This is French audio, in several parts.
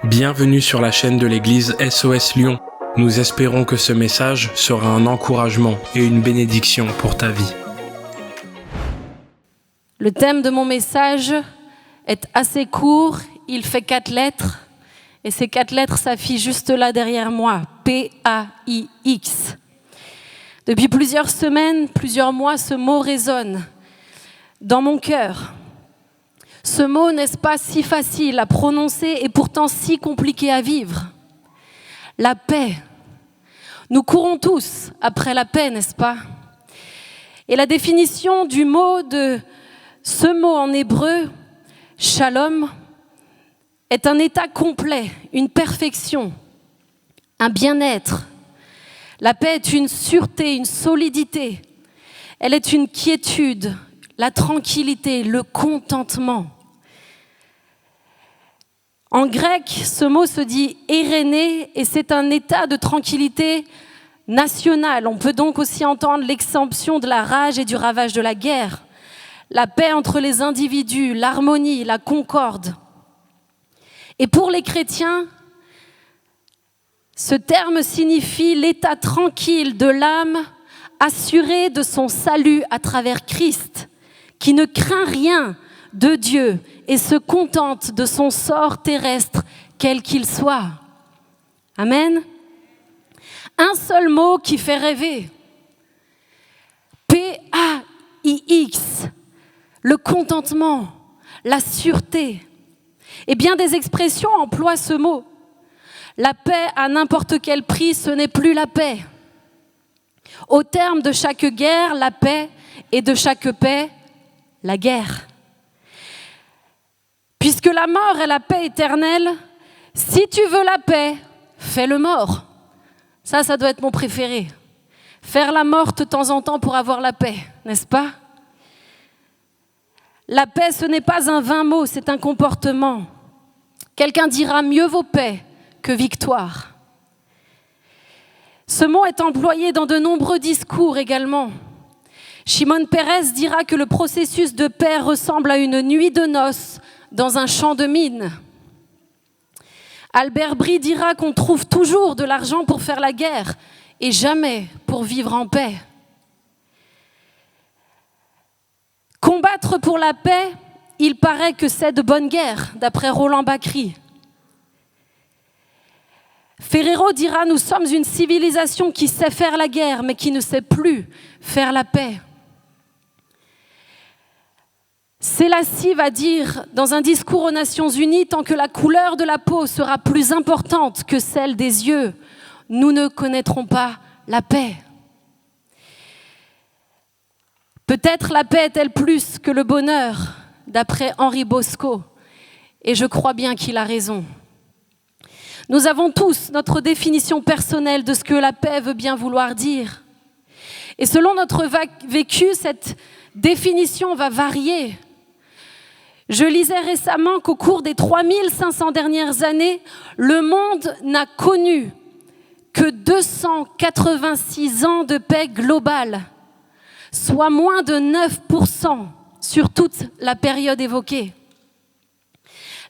Bienvenue sur la chaîne de l'église SOS Lyon. Nous espérons que ce message sera un encouragement et une bénédiction pour ta vie. Le thème de mon message est assez court, il fait 4 lettres et ces 4 lettres s'affichent juste là derrière moi, P-A-I-X. Depuis plusieurs semaines, plusieurs mois, ce mot résonne dans mon cœur. Ce mot, n'est-ce pas, si facile à prononcer et pourtant si compliqué à vivre. La paix. Nous courons tous après la paix, n'est-ce pas? Et la définition du mot de ce mot en hébreu, shalom, est un état complet, une perfection, un bien-être. La paix est une sûreté, une solidité. Elle est une quiétude, la tranquillité, le contentement. En grec, ce mot se dit eiréné et c'est un état de tranquillité nationale. On peut donc aussi entendre l'exemption de la rage et du ravage de la guerre, la paix entre les individus, l'harmonie, la concorde. Et pour les chrétiens, ce terme signifie l'état tranquille de l'âme assurée de son salut à travers Christ, qui ne craint rien de Dieu et se contente de son sort terrestre, quel qu'il soit. Amen. Un seul mot qui fait rêver. P-A-I-X, le contentement, la sûreté. Et bien des expressions emploient ce mot. La paix à n'importe quel prix, ce n'est plus la paix. Au terme de chaque guerre, la paix, et de chaque paix, la guerre. Puisque la mort est la paix éternelle, si tu veux la paix, fais le mort. Ça doit être mon préféré. Faire la morte de temps en temps pour avoir la paix, n'est-ce pas? La paix, ce n'est pas un vain mot, c'est un comportement. Quelqu'un dira mieux vaut paix que victoire. Ce mot est employé dans de nombreux discours également. Shimon Peres dira que le processus de paix ressemble à une nuit de noces dans un champ de mine. Albert Brie dira qu'on trouve toujours de l'argent pour faire la guerre et jamais pour vivre en paix. Combattre pour la paix, il paraît que c'est de bonne guerre, d'après Roland Bacri. Ferrero dira « Nous sommes une civilisation qui sait faire la guerre, mais qui ne sait plus faire la paix ». Selassie va dire dans un discours aux Nations Unies, tant que la couleur de la peau sera plus importante que celle des yeux, nous ne connaîtrons pas la paix. Peut-être la paix est-elle plus que le bonheur, d'après Henri Bosco, et je crois bien qu'il a raison. Nous avons tous notre définition personnelle de ce que la paix veut bien vouloir dire. Et selon notre vécu, cette définition va varier. Je lisais récemment qu'au cours des 3500 dernières années, le monde n'a connu que 286 ans de paix globale, soit moins de 9% sur toute la période évoquée.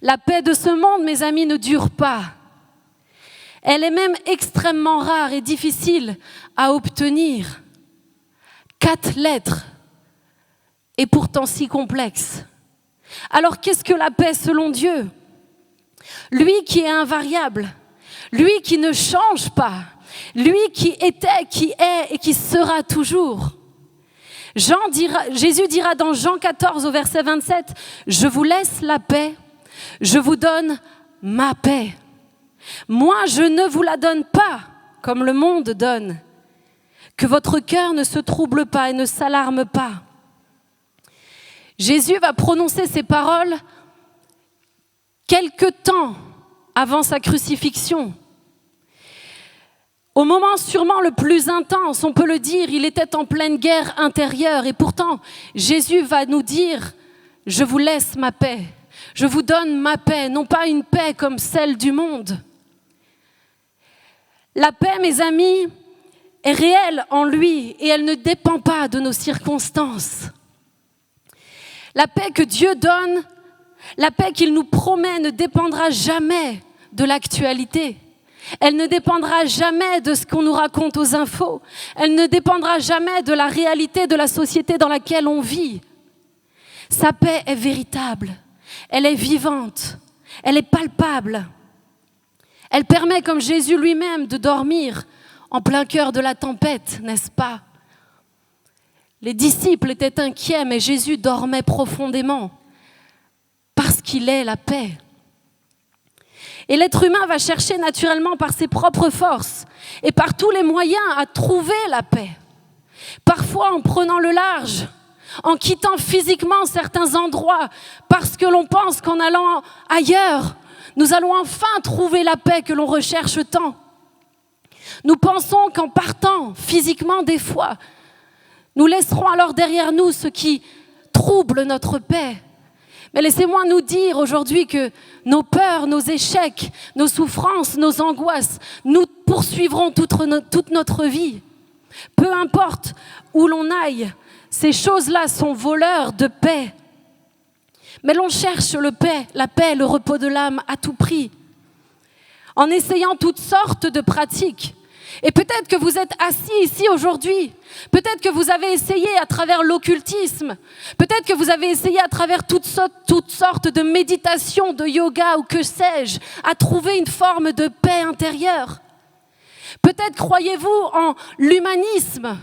La paix de ce monde, mes amis, ne dure pas. Elle est même extrêmement rare et difficile à obtenir. 4 lettres, et pourtant si complexe. Alors qu'est-ce que la paix selon Dieu? Lui qui est invariable, lui qui ne change pas, lui qui était, qui est et qui sera toujours. Jésus dira dans Jean 14 au verset 27, « Je vous laisse la paix, je vous donne ma paix. Moi, je ne vous la donne pas comme le monde donne. Que votre cœur ne se trouble pas et ne s'alarme pas. » Jésus va prononcer ces paroles quelque temps avant sa crucifixion. Au moment sûrement le plus intense, on peut le dire, il était en pleine guerre intérieure. Et pourtant, Jésus va nous dire, « Je vous laisse ma paix, je vous donne ma paix, non pas une paix comme celle du monde. » La paix, mes amis, est réelle en lui et elle ne dépend pas de nos circonstances. La paix que Dieu donne, la paix qu'il nous promet ne dépendra jamais de l'actualité. Elle ne dépendra jamais de ce qu'on nous raconte aux infos. Elle ne dépendra jamais de la réalité de la société dans laquelle on vit. Sa paix est véritable, elle est vivante, elle est palpable. Elle permet, comme Jésus lui-même, de dormir en plein cœur de la tempête, n'est-ce pas? Les disciples étaient inquiets, mais Jésus dormait profondément parce qu'il est la paix. Et l'être humain va chercher naturellement par ses propres forces et par tous les moyens à trouver la paix. Parfois en prenant le large, en quittant physiquement certains endroits parce que l'on pense qu'en allant ailleurs, nous allons enfin trouver la paix que l'on recherche tant. Nous pensons qu'en partant physiquement des fois, nous laisserons alors derrière nous ce qui trouble notre paix. Mais laissez-moi nous dire aujourd'hui que nos peurs, nos échecs, nos souffrances, nos angoisses, nous poursuivront toute notre vie. Peu importe où l'on aille, ces choses-là sont voleurs de paix. Mais l'on cherche la paix, le repos de l'âme à tout prix, en essayant toutes sortes de pratiques. Et peut-être que vous êtes assis ici aujourd'hui, peut-être que vous avez essayé à travers l'occultisme, peut-être que vous avez essayé à travers toutes sortes de méditations, de yoga ou que sais-je, à trouver une forme de paix intérieure. Peut-être croyez-vous en l'humanisme.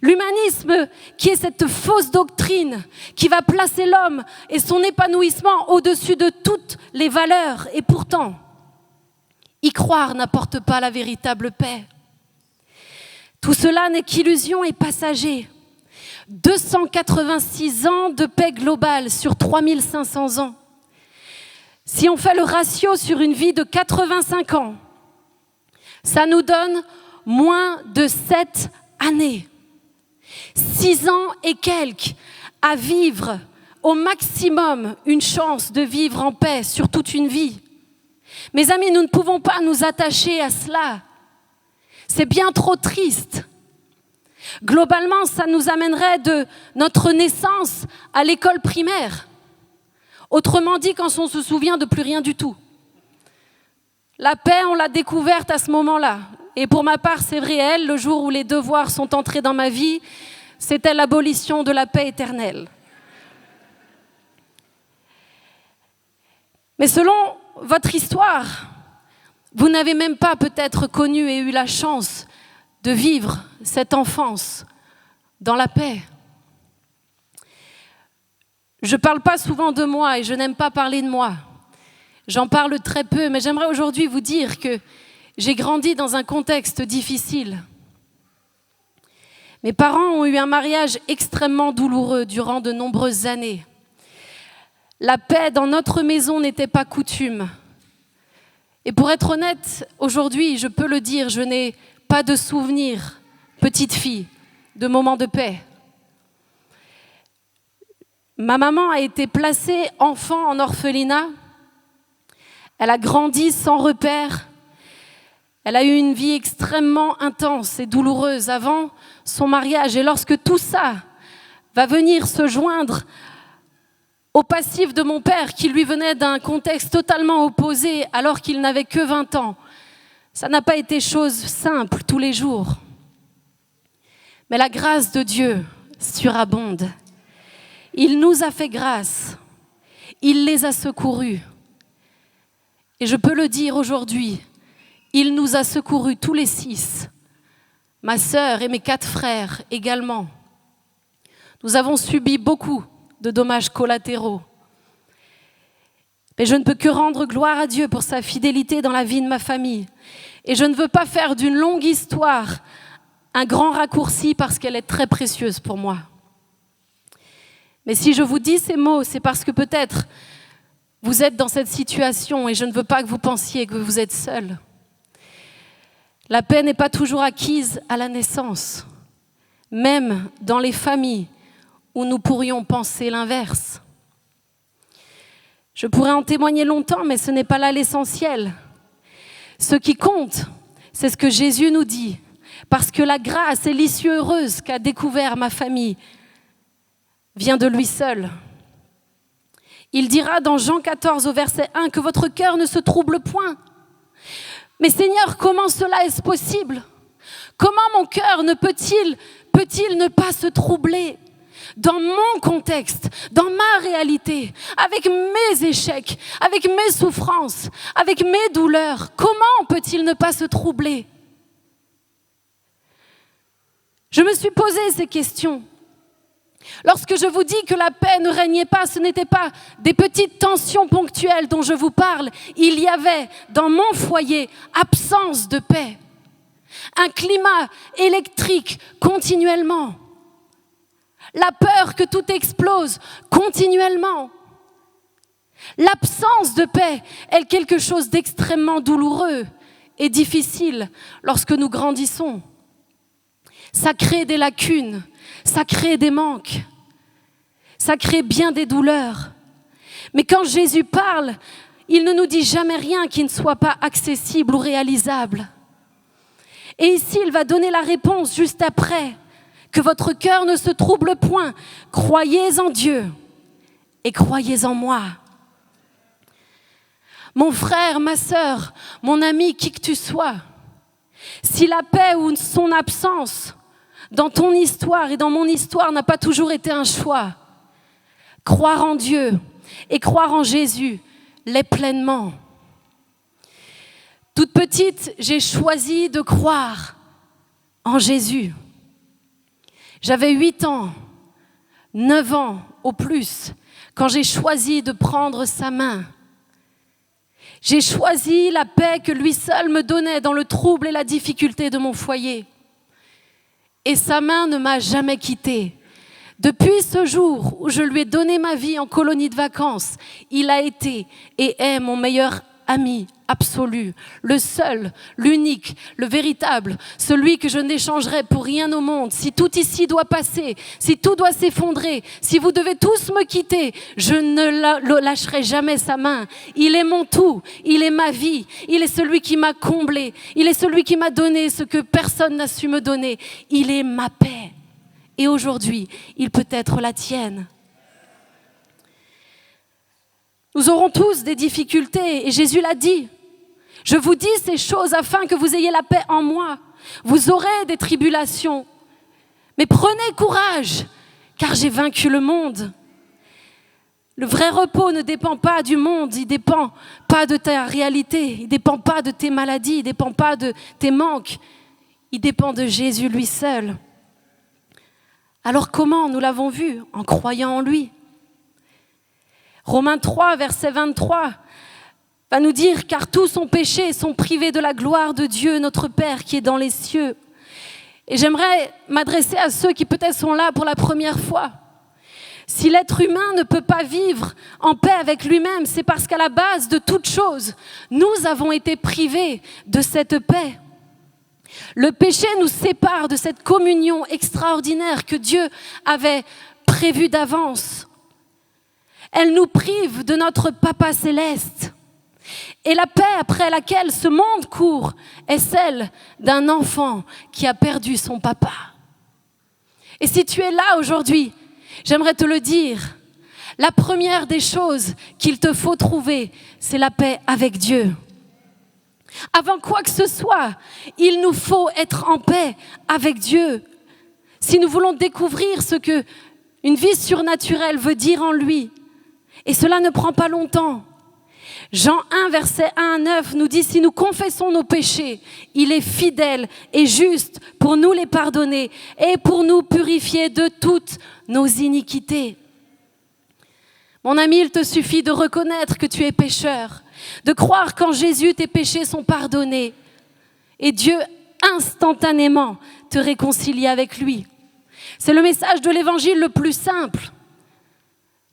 L'humanisme qui est cette fausse doctrine qui va placer l'homme et son épanouissement au-dessus de toutes les valeurs. Et pourtant, y croire n'apporte pas la véritable paix. Tout cela n'est qu'illusion et passager. 286 ans de paix globale sur 3500 ans. Si on fait le ratio sur une vie de 85 ans, ça nous donne moins de 7 années. 6 ans et quelques à vivre au maximum une chance de vivre en paix sur toute une vie. Mes amis, nous ne pouvons pas nous attacher à cela. C'est bien trop triste. Globalement, ça nous amènerait de notre naissance à l'école primaire. Autrement dit, quand on se souvient de plus rien du tout. La paix, on l'a découverte à ce moment-là. Et pour ma part, c'est réel, le jour où les devoirs sont entrés dans ma vie, c'était l'abolition de la paix éternelle. Mais selon votre histoire, vous n'avez même pas peut-être connu et eu la chance de vivre cette enfance dans la paix. Je ne parle pas souvent de moi et je n'aime pas parler de moi. J'en parle très peu, mais j'aimerais aujourd'hui vous dire que j'ai grandi dans un contexte difficile. Mes parents ont eu un mariage extrêmement douloureux durant de nombreuses années. La paix dans notre maison n'était pas coutume. Et pour être honnête, aujourd'hui, je peux le dire, je n'ai pas de souvenir, petite fille, de moments de paix. Ma maman a été placée enfant en orphelinat. Elle a grandi sans repère. Elle a eu une vie extrêmement intense et douloureuse avant son mariage. Et lorsque tout ça va venir se joindre au passif de mon père, qui lui venait d'un contexte totalement opposé alors qu'il n'avait que 20 ans, ça n'a pas été chose simple tous les jours. Mais la grâce de Dieu surabonde. Il nous a fait grâce. Il les a secourus. Et je peux le dire aujourd'hui, il nous a secourus tous les 6, ma sœur et mes 4 frères également. Nous avons subi beaucoup de dommages collatéraux. Mais je ne peux que rendre gloire à Dieu pour sa fidélité dans la vie de ma famille. Et je ne veux pas faire d'une longue histoire un grand raccourci parce qu'elle est très précieuse pour moi. Mais si je vous dis ces mots, c'est parce que peut-être vous êtes dans cette situation et je ne veux pas que vous pensiez que vous êtes seul. La paix n'est pas toujours acquise à la naissance, même dans les familles où nous pourrions penser l'inverse. Je pourrais en témoigner longtemps, mais ce n'est pas là l'essentiel. Ce qui compte, c'est ce que Jésus nous dit, parce que la grâce et l'issue heureuse qu'a découvert ma famille vient de lui seul. Il dira dans Jean 14 au verset 1 que votre cœur ne se trouble point. Mais Seigneur, comment cela est-ce possible? Comment mon cœur peut-il ne pas se troubler dans mon contexte, dans ma réalité, avec mes échecs, avec mes souffrances, avec mes douleurs? Comment peut-il ne pas se troubler? Je me suis posé ces questions. Lorsque je vous dis que la paix ne régnait pas, ce n'était pas des petites tensions ponctuelles dont je vous parle. Il y avait dans mon foyer absence de paix. Un climat électrique continuellement. La peur que tout explose continuellement. L'absence de paix est quelque chose d'extrêmement douloureux et difficile lorsque nous grandissons. Ça crée des lacunes, ça crée des manques, ça crée bien des douleurs. Mais quand Jésus parle, il ne nous dit jamais rien qui ne soit pas accessible ou réalisable. Et ici, il va donner la réponse juste après. Que votre cœur ne se trouble point. Croyez en Dieu et croyez en moi. Mon frère, ma sœur, mon ami, qui que tu sois, si la paix ou son absence dans ton histoire et dans mon histoire n'a pas toujours été un choix, croire en Dieu et croire en Jésus l'est pleinement. Toute petite, j'ai choisi de croire en Jésus. J'avais 8 ans, 9 ans au plus, quand j'ai choisi de prendre sa main. J'ai choisi la paix que lui seul me donnait dans le trouble et la difficulté de mon foyer. Et sa main ne m'a jamais quittée. Depuis ce jour où je lui ai donné ma vie en colonie de vacances, il a été et est mon meilleur ami absolu, le seul, l'unique, le véritable, celui que je n'échangerai pour rien au monde. Si tout ici doit passer, si tout doit s'effondrer, si vous devez tous me quitter, je ne lâcherai jamais sa main. Il est mon tout, il est ma vie, il est celui qui m'a comblé, il est celui qui m'a donné ce que personne n'a su me donner. Il est ma paix. Et aujourd'hui, il peut être la tienne. Nous aurons tous des difficultés et Jésus l'a dit. Je vous dis ces choses afin que vous ayez la paix en moi. Vous aurez des tribulations. Mais prenez courage, car j'ai vaincu le monde. Le vrai repos ne dépend pas du monde, il ne dépend pas de ta réalité, il ne dépend pas de tes maladies, il ne dépend pas de tes manques. Il dépend de Jésus lui seul. Alors comment? Nous l'avons vu, en croyant en lui. Romains 3, verset 23, va nous dire « Car tous ont péché et sont privés de la gloire de Dieu, notre Père qui est dans les cieux. » Et j'aimerais m'adresser à ceux qui peut-être sont là pour la première fois. Si l'être humain ne peut pas vivre en paix avec lui-même, c'est parce qu'à la base de toute chose, nous avons été privés de cette paix. Le péché nous sépare de cette communion extraordinaire que Dieu avait prévue d'avance. Elle nous prive de notre Papa céleste. Et la paix après laquelle ce monde court est celle d'un enfant qui a perdu son papa. Et si tu es là aujourd'hui, j'aimerais te le dire, la première des choses qu'il te faut trouver, c'est la paix avec Dieu. Avant quoi que ce soit, il nous faut être en paix avec Dieu. Si nous voulons découvrir ce que une vie surnaturelle veut dire en lui, et cela ne prend pas longtemps. Jean 1, verset 1 à 9 nous dit « Si nous confessons nos péchés, il est fidèle et juste pour nous les pardonner et pour nous purifier de toutes nos iniquités. » Mon ami, il te suffit de reconnaître que tu es pécheur, de croire qu'en Jésus, tes péchés sont pardonnés et Dieu instantanément te réconcilie avec lui. C'est le message de l'évangile le plus simple,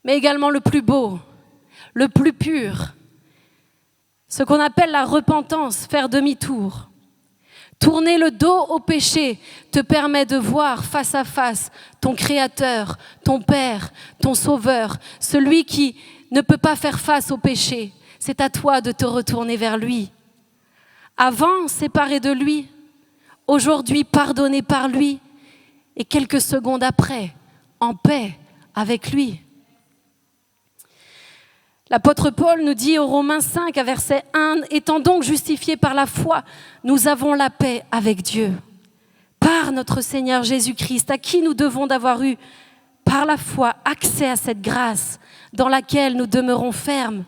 mais également le plus beau, le plus pur. Ce qu'on appelle la repentance, faire demi-tour. Tourner le dos au péché te permet de voir face à face ton Créateur, ton Père, ton Sauveur, celui qui ne peut pas faire face au péché. C'est à toi de te retourner vers lui. Avant, séparé de lui, aujourd'hui pardonné par lui, et quelques secondes après, en paix avec lui. L'apôtre Paul nous dit au Romains 5, à verset 1, « Étant donc justifiés par la foi, nous avons la paix avec Dieu, par notre Seigneur Jésus-Christ, à qui nous devons d'avoir eu, par la foi, accès à cette grâce dans laquelle nous demeurons fermes. »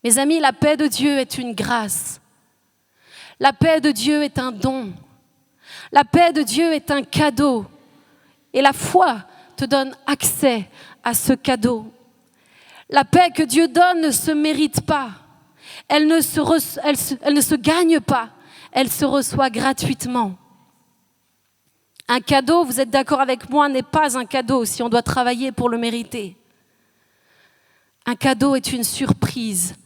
Mes amis, la paix de Dieu est une grâce. La paix de Dieu est un don. La paix de Dieu est un cadeau. Et la foi te donne accès à ce cadeau. La paix que Dieu donne ne se mérite pas. Elle ne se gagne pas. Elle se reçoit gratuitement. Un cadeau, vous êtes d'accord avec moi, n'est pas un cadeau si on doit travailler pour le mériter. Un cadeau est une surprise.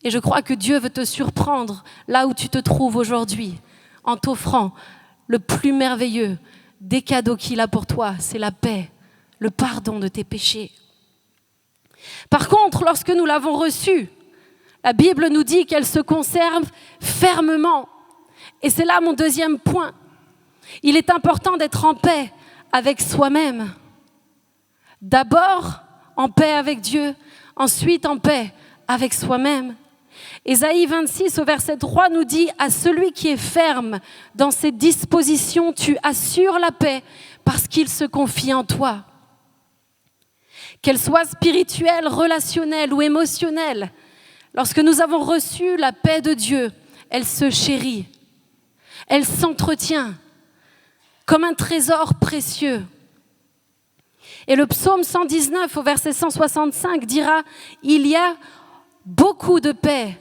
Et je crois que Dieu veut te surprendre là où tu te trouves aujourd'hui, en t'offrant le plus merveilleux des cadeaux qu'il a pour toi, c'est la paix, le pardon de tes péchés. Par contre, lorsque nous l'avons reçue, la Bible nous dit qu'elle se conserve fermement. Et c'est là mon deuxième point. Il est important d'être en paix avec soi-même. D'abord, en paix avec Dieu, ensuite en paix avec soi-même. Ésaïe 26 au verset 3 nous dit « À celui qui est ferme dans ses dispositions, tu assures la paix parce qu'il se confie en toi. » Qu'elle soit spirituelle, relationnelle ou émotionnelle, lorsque nous avons reçu la paix de Dieu, elle se chérit, elle s'entretient comme un trésor précieux. Et le psaume 119 au verset 165 dira « Il y a beaucoup de paix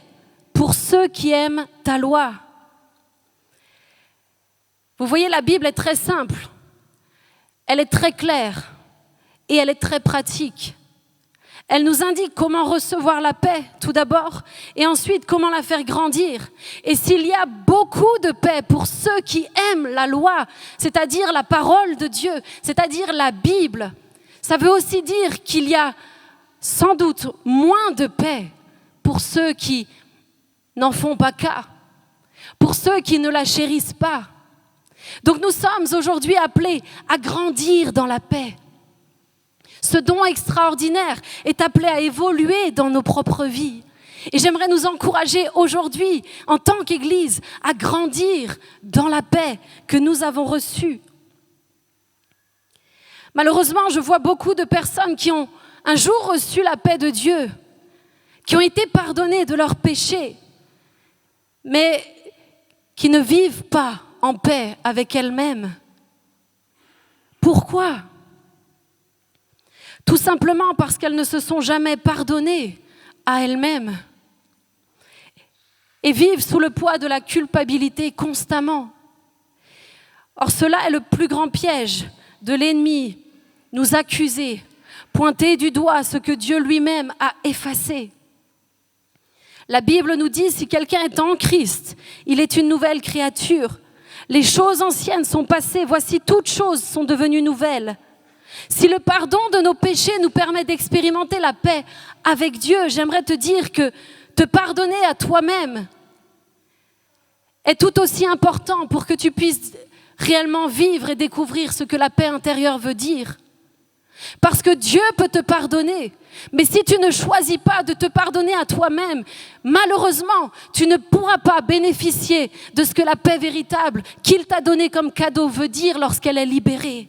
pour ceux qui aiment ta loi. » Vous voyez, la Bible est très simple, elle est très claire et elle est très pratique. Elle nous indique comment recevoir la paix, tout d'abord, et ensuite comment la faire grandir. Et s'il y a beaucoup de paix pour ceux qui aiment la loi, c'est-à-dire la parole de Dieu, c'est-à-dire la Bible, ça veut aussi dire qu'il y a sans doute moins de paix pour ceux qui n'en font pas cas, pour ceux qui ne la chérissent pas. Donc nous sommes aujourd'hui appelés à grandir dans la paix. Ce don extraordinaire est appelé à évoluer dans nos propres vies. Et j'aimerais nous encourager aujourd'hui, en tant qu'Église, à grandir dans la paix que nous avons reçue. Malheureusement, je vois beaucoup de personnes qui ont un jour reçu la paix de Dieu, qui ont été pardonnées de leurs péchés, mais qui ne vivent pas en paix avec elles-mêmes. Pourquoi ? Tout simplement parce qu'elles ne se sont jamais pardonnées à elles-mêmes et vivent sous le poids de la culpabilité constamment. Or, cela est le plus grand piège de l'ennemi, nous accuser, pointer du doigt ce que Dieu lui-même a effacé. La Bible nous dit, si quelqu'un est en Christ, il est une nouvelle créature. Les choses anciennes sont passées, voici toutes choses sont devenues nouvelles. Si le pardon de nos péchés nous permet d'expérimenter la paix avec Dieu, j'aimerais te dire que te pardonner à toi-même est tout aussi important pour que tu puisses réellement vivre et découvrir ce que la paix intérieure veut dire. Parce que Dieu peut te pardonner, mais si tu ne choisis pas de te pardonner à toi-même, malheureusement, tu ne pourras pas bénéficier de ce que la paix véritable qu'il t'a donnée comme cadeau veut dire lorsqu'elle est libérée.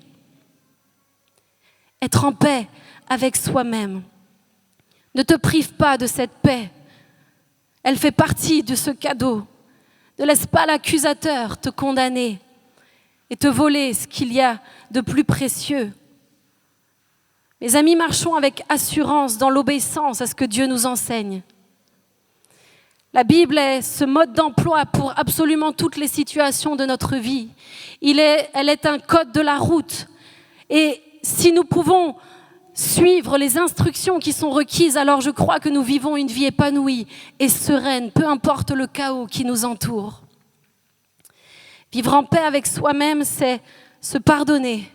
Être en paix avec soi-même. Ne te prive pas de cette paix. Elle fait partie de ce cadeau. Ne laisse pas l'accusateur te condamner et te voler ce qu'il y a de plus précieux. Mes amis, marchons avec assurance dans l'obéissance à ce que Dieu nous enseigne. La Bible est ce mode d'emploi pour absolument toutes les situations de notre vie. Elle est un code de la route. Et si nous pouvons suivre les instructions qui sont requises, alors je crois que nous vivons une vie épanouie et sereine, peu importe le chaos qui nous entoure. Vivre en paix avec soi-même, c'est se pardonner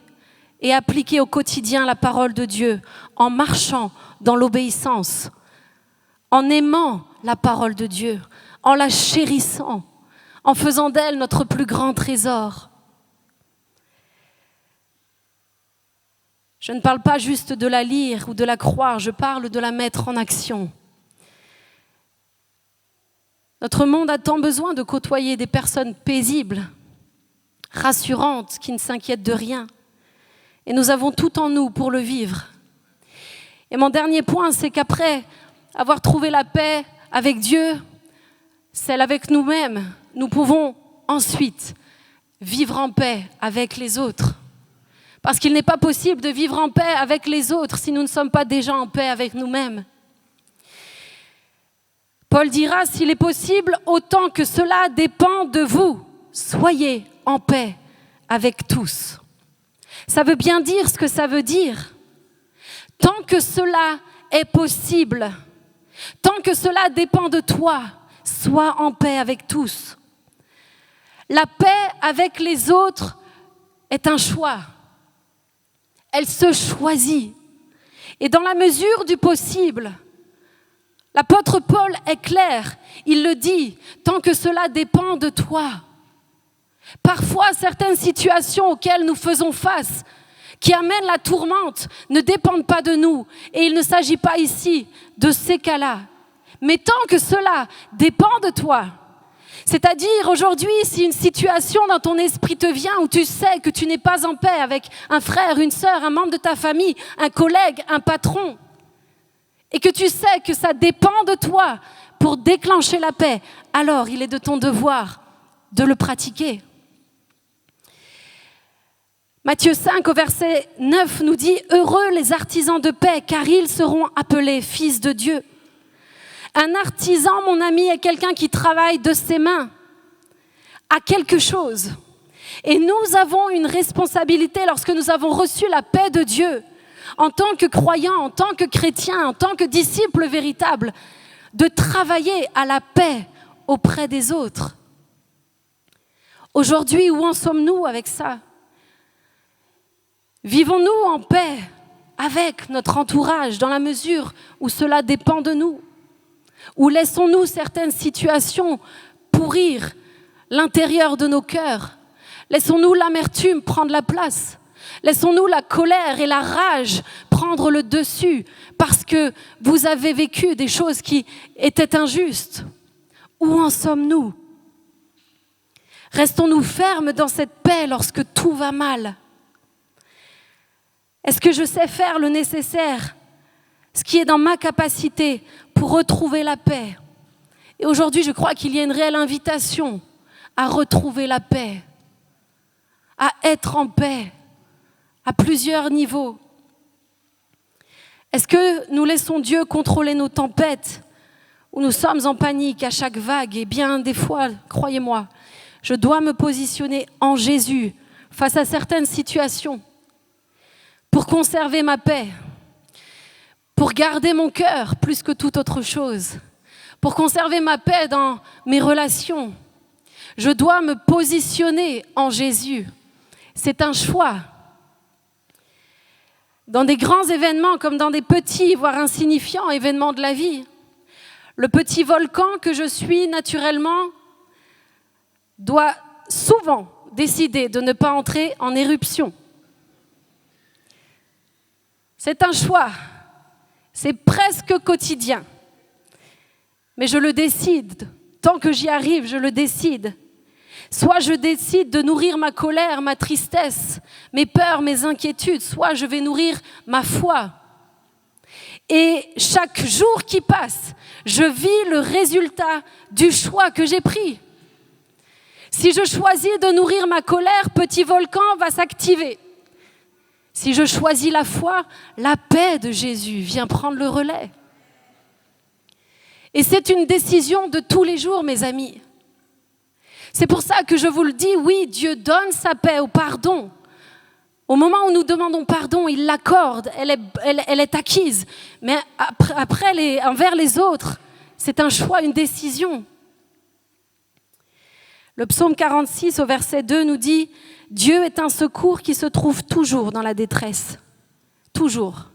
et appliquer au quotidien la parole de Dieu en marchant dans l'obéissance, en aimant la parole de Dieu, en la chérissant, en faisant d'elle notre plus grand trésor. Je ne parle pas juste de la lire ou de la croire, je parle de la mettre en action. Notre monde a tant besoin de côtoyer des personnes paisibles, rassurantes, qui ne s'inquiètent de rien. Et nous avons tout en nous pour le vivre. Et mon dernier point, c'est qu'après avoir trouvé la paix avec Dieu, celle avec nous-mêmes, nous pouvons ensuite vivre en paix avec les autres. Parce qu'il n'est pas possible de vivre en paix avec les autres si nous ne sommes pas déjà en paix avec nous-mêmes. Paul dira, s'il est possible, autant que cela dépend de vous, soyez en paix avec tous. Ça veut bien dire ce que ça veut dire. Tant que cela est possible, tant que cela dépend de toi, sois en paix avec tous. La paix avec les autres est un choix. Elle se choisit. Et dans la mesure du possible, l'apôtre Paul est clair, il le dit, tant que cela dépend de toi. Parfois, certaines situations auxquelles nous faisons face, qui amènent la tourmente, ne dépendent pas de nous. Et il ne s'agit pas ici de ces cas-là. Mais tant que cela dépend de toi, c'est-à-dire aujourd'hui, si une situation dans ton esprit te vient où tu sais que tu n'es pas en paix avec un frère, une sœur, un membre de ta famille, un collègue, un patron, et que tu sais que ça dépend de toi pour déclencher la paix, alors il est de ton devoir de le pratiquer. Matthieu 5 au verset 9 nous dit « Heureux les artisans de paix, car ils seront appelés fils de Dieu ». Un artisan, mon ami, est quelqu'un qui travaille de ses mains à quelque chose. Et nous avons une responsabilité lorsque nous avons reçu la paix de Dieu, en tant que croyants, en tant que chrétiens, en tant que disciples véritables, de travailler à la paix auprès des autres. Aujourd'hui, où en sommes-nous avec ça ? Vivons-nous en paix avec notre entourage dans la mesure où cela dépend de nous ? Ou laissons-nous certaines situations pourrir l'intérieur de nos cœurs ? Laissons-nous l'amertume prendre la place ? Laissons-nous la colère et la rage prendre le dessus parce que vous avez vécu des choses qui étaient injustes ? Où en sommes-nous ? Restons-nous fermes dans cette paix lorsque tout va mal ? Est-ce que je sais faire le nécessaire, ce qui est dans ma capacité pour retrouver la paix ? Et aujourd'hui, je crois qu'il y a une réelle invitation à retrouver la paix, à être en paix, à plusieurs niveaux. Est-ce que nous laissons Dieu contrôler nos tempêtes, où nous sommes en panique à chaque vague ? Et bien des fois, croyez-moi, je dois me positionner en Jésus face à certaines situations pour conserver ma paix, pour garder mon cœur plus que toute autre chose, pour conserver ma paix dans mes relations. Je dois me positionner en Jésus. C'est un choix. Dans des grands événements comme dans des petits, voire insignifiants événements de la vie, le petit volcan que je suis naturellement doit souvent décider de ne pas entrer en éruption. C'est un choix, c'est presque quotidien, mais je le décide, tant que j'y arrive, je le décide. Soit je décide de nourrir ma colère, ma tristesse, mes peurs, mes inquiétudes, soit je vais nourrir ma foi. Et chaque jour qui passe, je vis le résultat du choix que j'ai pris. Si je choisis de nourrir ma colère, petit volcan va s'activer. Si je choisis la foi, la paix de Jésus vient prendre le relais. Et c'est une décision de tous les jours, mes amis. C'est pour ça que je vous le dis, oui, Dieu donne sa paix au pardon. Au moment où nous demandons pardon, il l'accorde, elle est acquise. Mais après envers les autres, c'est un choix, une décision. Le psaume 46 au verset 2 nous dit « Dieu est un secours qui se trouve toujours dans la détresse. » Toujours.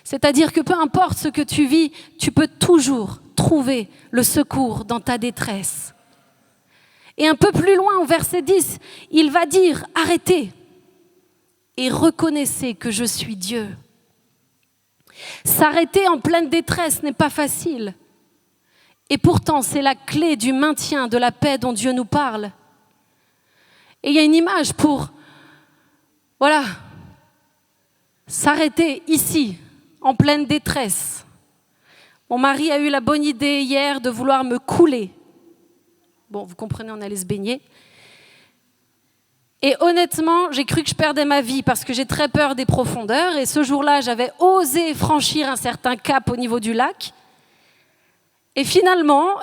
C'est-à-dire que peu importe ce que tu vis, tu peux toujours trouver le secours dans ta détresse. Et un peu plus loin, au verset 10, il va dire « Arrêtez, et reconnaissez que je suis Dieu. S'arrêter en pleine détresse n'est pas facile. Et pourtant, c'est la clé du maintien de la paix dont Dieu nous parle. Et il y a une image pour, s'arrêter ici, en pleine détresse. Mon mari a eu la bonne idée hier de vouloir me couler. Bon, vous comprenez, on allait se baigner. Et honnêtement, j'ai cru que je perdais ma vie parce que j'ai très peur des profondeurs. Et ce jour-là, j'avais osé franchir un certain cap au niveau du lac. Et finalement,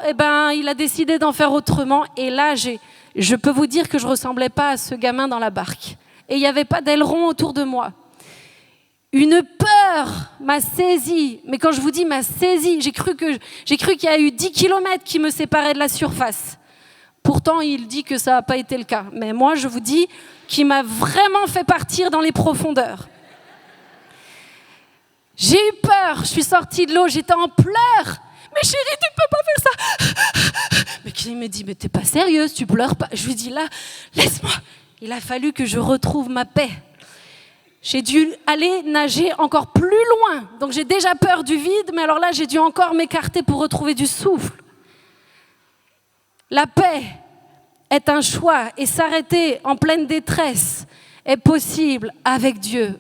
il a décidé d'en faire autrement. Et là, je peux vous dire que je ne ressemblais pas à ce gamin dans la barque. Et il n'y avait pas d'aileron autour de moi. Une peur m'a saisie. Mais quand je vous dis m'a saisie, j'ai cru qu'il y a eu 10 kilomètres qui me séparaient de la surface. Pourtant, il dit que ça n'a pas été le cas. Mais moi, je vous dis qu'il m'a vraiment fait partir dans les profondeurs. J'ai eu peur, je suis sortie de l'eau, j'étais en pleurs. Mais chérie, tu ne peux pas faire ça. Mais il me dit, mais t'es pas sérieuse, tu pleures pas. Je lui dis, là, laisse-moi. Il a fallu que je retrouve ma paix. J'ai dû aller nager encore plus loin. Donc j'ai déjà peur du vide, mais alors là, j'ai dû encore m'écarter pour retrouver du souffle. La paix est un choix et s'arrêter en pleine détresse est possible avec Dieu.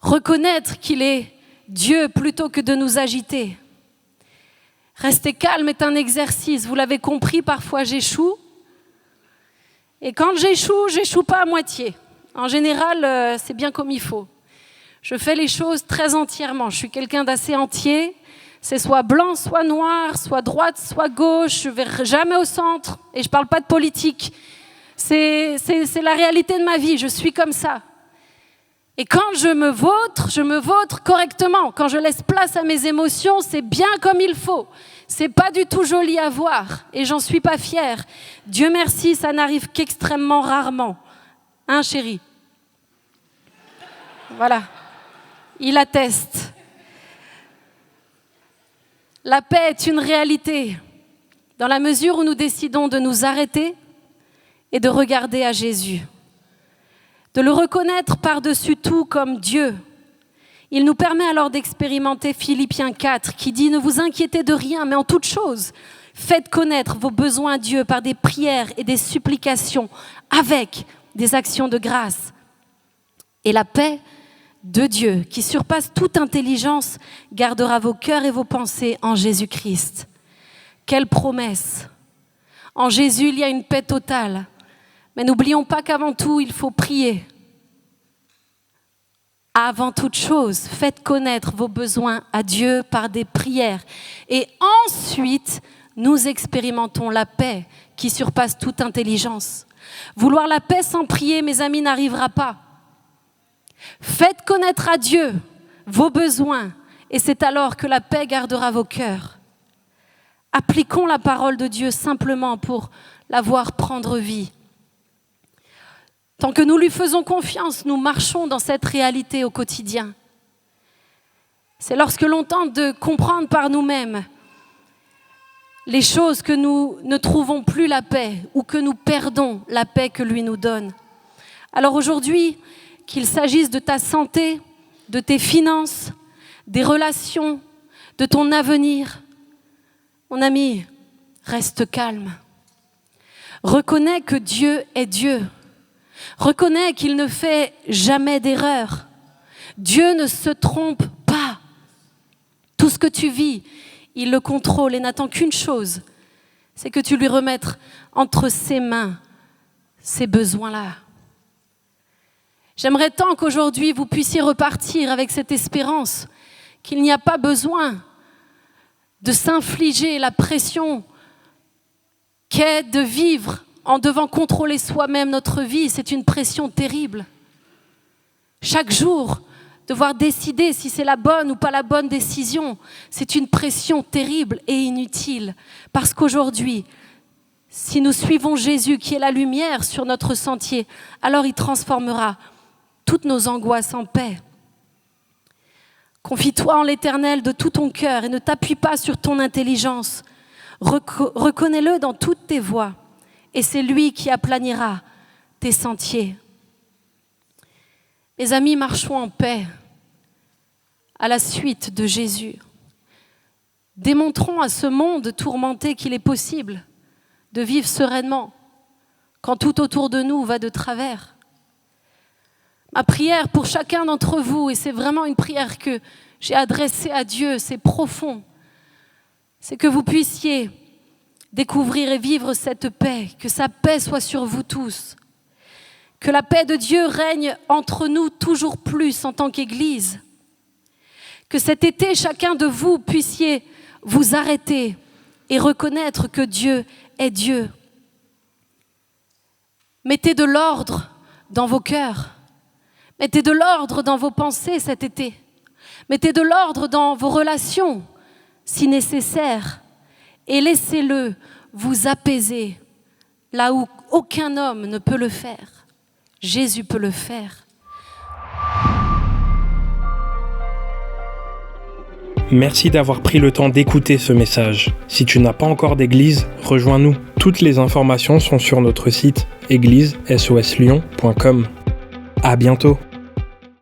Reconnaître qu'il est Dieu plutôt que de nous agiter. Rester calme est un exercice. Vous l'avez compris, parfois j'échoue. Et quand j'échoue pas à moitié. En général, c'est bien comme il faut. Je fais les choses très entièrement. Je suis quelqu'un d'assez entier. C'est soit blanc, soit noir, soit droite, soit gauche. Je ne vais jamais au centre. Et je ne parle pas de politique. C'est la réalité de ma vie. Je suis comme ça. Et quand je me vautre correctement. Quand je laisse place à mes émotions, c'est bien comme il faut. C'est pas du tout joli à voir. Et j'en suis pas fière. Dieu merci, ça n'arrive qu'extrêmement rarement. Hein, chérie? Voilà. Il atteste. La paix est une réalité dans la mesure où nous décidons de nous arrêter et de regarder à Jésus, de le reconnaître par-dessus tout comme Dieu. Il nous permet alors d'expérimenter Philippiens 4 qui dit « Ne vous inquiétez de rien, mais en toute chose, faites connaître vos besoins à Dieu par des prières et des supplications avec des actions de grâce. Et la paix de Dieu, qui surpasse toute intelligence, gardera vos cœurs et vos pensées en Jésus-Christ. » Quelle promesse! En Jésus, il y a une paix totale. Mais n'oublions pas qu'avant tout, il faut prier. Avant toute chose, faites connaître vos besoins à Dieu par des prières. Et ensuite, nous expérimentons la paix qui surpasse toute intelligence. Vouloir la paix sans prier, mes amis, n'arrivera pas. Faites connaître à Dieu vos besoins et c'est alors que la paix gardera vos cœurs. Appliquons la parole de Dieu simplement pour la voir prendre vie. Tant que nous lui faisons confiance, nous marchons dans cette réalité au quotidien. C'est lorsque l'on tente de comprendre par nous-mêmes les choses que nous ne trouvons plus la paix ou que nous perdons la paix que lui nous donne. Alors aujourd'hui, qu'il s'agisse de ta santé, de tes finances, des relations, de ton avenir, mon ami, reste calme. Reconnais que Dieu est Dieu. Reconnais qu'il ne fait jamais d'erreur. Dieu ne se trompe pas. Tout ce que tu vis, il le contrôle et n'attend qu'une chose, c'est que tu lui remettes entre ses mains ces besoins-là. J'aimerais tant qu'aujourd'hui vous puissiez repartir avec cette espérance qu'il n'y a pas besoin de s'infliger la pression qu'est de vivre en devant contrôler soi-même notre vie. C'est une pression terrible. Chaque jour, devoir décider si c'est la bonne ou pas la bonne décision, c'est une pression terrible et inutile. Parce qu'aujourd'hui, si nous suivons Jésus qui est la lumière sur notre sentier, alors il transformera toutes nos angoisses en paix. Confie-toi en l'Éternel de tout ton cœur et ne t'appuie pas sur ton intelligence. Reconnais-le dans toutes tes voies et c'est lui qui aplanira tes sentiers. Mes amis, marchons en paix à la suite de Jésus. Démontrons à ce monde tourmenté qu'il est possible de vivre sereinement quand tout autour de nous va de travers. Ma prière pour chacun d'entre vous, et c'est vraiment une prière que j'ai adressée à Dieu, c'est profond, c'est que vous puissiez découvrir et vivre cette paix, que sa paix soit sur vous tous, que la paix de Dieu règne entre nous toujours plus en tant qu'Église, que cet été, chacun de vous puissiez vous arrêter et reconnaître que Dieu est Dieu. Mettez de l'ordre dans vos cœurs. Mettez de l'ordre dans vos pensées cet été. Mettez de l'ordre dans vos relations, si nécessaire. Et laissez-le vous apaiser là où aucun homme ne peut le faire. Jésus peut le faire. Merci d'avoir pris le temps d'écouter ce message. Si tu n'as pas encore d'église, rejoins-nous. Toutes les informations sont sur notre site église-soslyon.com. À bientôt.